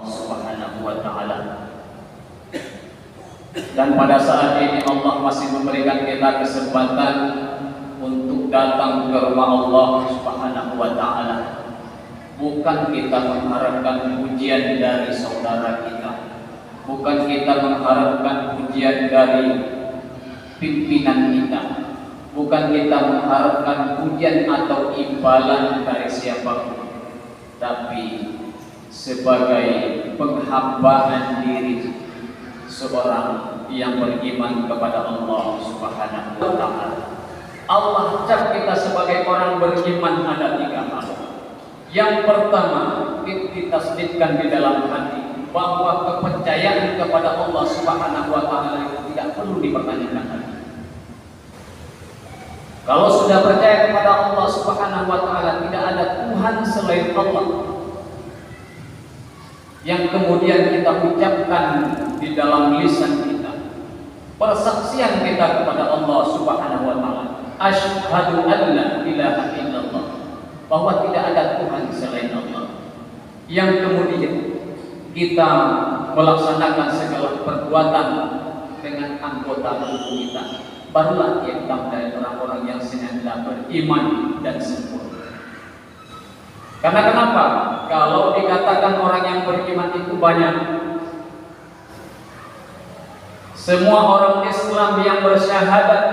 Subhanahu wa ta'ala. Dan pada saat ini Allah masih memberikan kita kesempatan untuk datang ke rumah Allah Subhanahu wa ta'ala. Bukan kita mengharapkan pujian dari saudara kita, bukan kita mengharapkan pujian dari pimpinan kita, bukan kita mengharapkan pujian atau imbalan dari siapapun, tapi sebagai penghambaan diri seorang yang beriman kepada Allah Subhanahu wa ta'ala. Allah cap kita sebagai orang beriman ada 3 hal. Yang pertama, ditasdidkan di dalam hati bahwa kepercayaan kepada Allah Subhanahu wa ta'ala itu tidak perlu dipertanyakan lagi. Kalau sudah percaya kepada Allah Subhanahu wa ta'ala, tidak ada Tuhan selain Allah yang kemudian kita ucapkan di dalam lisan kita, persaksian kita kepada Allah Subhanahu wa ta'ala, asyhadu an la ilaha illallah, bahwa tidak ada Tuhan selain Allah, yang kemudian kita melaksanakan segala perbuatan dengan anggota tubuh kita, barulah kita menjadi orang-orang yang senantiasa beriman dan sempurna. Karena kenapa? Kalau dikatakan orang yang beriman itu banyak, semua orang Islam yang bersyahadat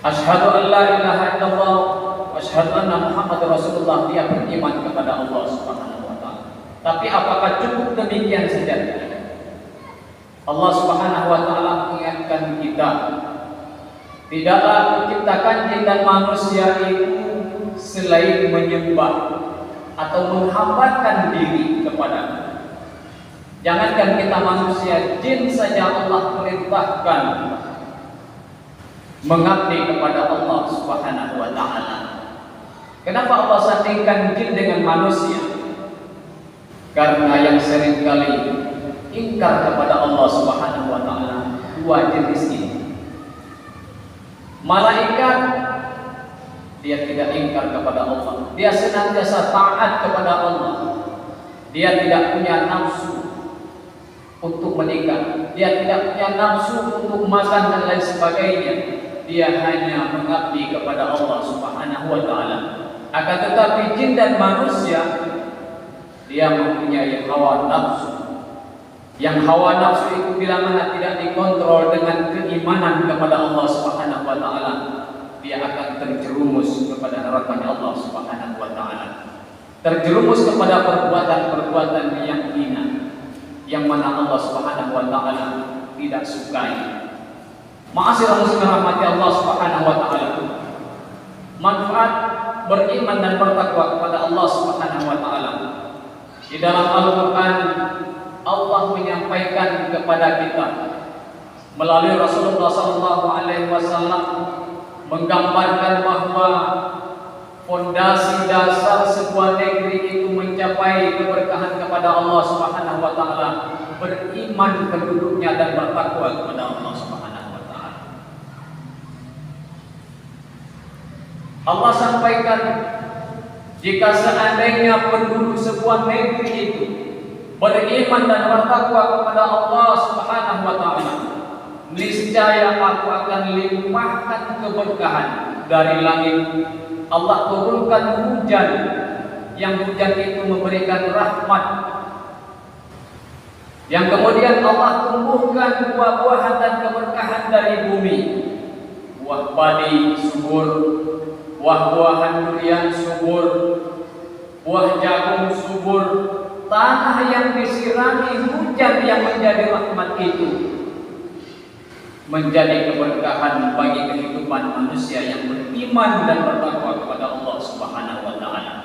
asyhadu an la ilaha illallah wa asyhadu anna Muhammadar Rasulullah, dia beriman kepada Allah Subhanahu wa ta'ala. Tapi apakah cukup demikian saja? Allah Subhanahu wa ta'ala mengingatkan kita, tidaklah menciptakan jin dan manusia itu selain menyembah atau menghambakan diri kepada. Jangankan kita manusia, jin saja Allah perintahkan mengabdi kepada Allah Subhanahu wa ta'ala. Kenapa Allah sandingkan jin dengan manusia? Karena yang seringkali ingkar kepada Allah Subhanahu wa ta'ala 2 jenis ini. Malaikat, dia tidak ingkar kepada Allah, dia senantiasa taat kepada Allah, dia tidak punya nafsu untuk menikah, dia tidak punya nafsu untuk makan dan lain sebagainya, dia hanya mengabdi kepada Allah Subhanahu wa ta'ala. Akan tetapi jin dan manusia, dia mempunyai hawa nafsu, yang hawa nafsu itu bila mana tidak dikontrol dengan keimanan kepada Allah Subhanahu wa ta'ala, dia akan terjerumus kepada neraka Allah Subhanahu wa ta'ala, terjerumus kepada perbuatan-perbuatan yang hina, yang mana Allah Subhanahu wa ta'ala tidak sukai. Ma'asyiral muslimin rahmati Allah Subhanahu wa ta'ala, manfaat beriman dan bertakwa kepada Allah Subhanahu wa ta'ala. Di dalam Al-Quran Allah menyampaikan kepada kita melalui Rasulullah SAW, menggambarkan bahwa fondasi dasar sebuah negeri itu mencapai keberkahan kepada Allah Subhanahu wa ta'ala, beriman penduduknya dan bertakwa kepada Allah Subhanahu wa ta'ala. Allah sampaikan, jika seandainya penduduk sebuah negeri itu beriman dan bertakwa kepada Allah Subhanahu wa ta'ala, niscaya aku akan limpahkan keberkahan dari langit. Allah turunkan hujan, yang hujan itu memberikan rahmat, yang kemudian Allah tumbuhkan buah-buahan dan keberkahan dari bumi. Buah padi subur, buah-buahan durian subur, buah jagung subur, tanah yang disirami hujan yang menjadi rahmat itu menjadi keberkahan bagi kehidupan manusia yang beriman dan bertakwa kepada Allah Subhanahu wa ta'ala.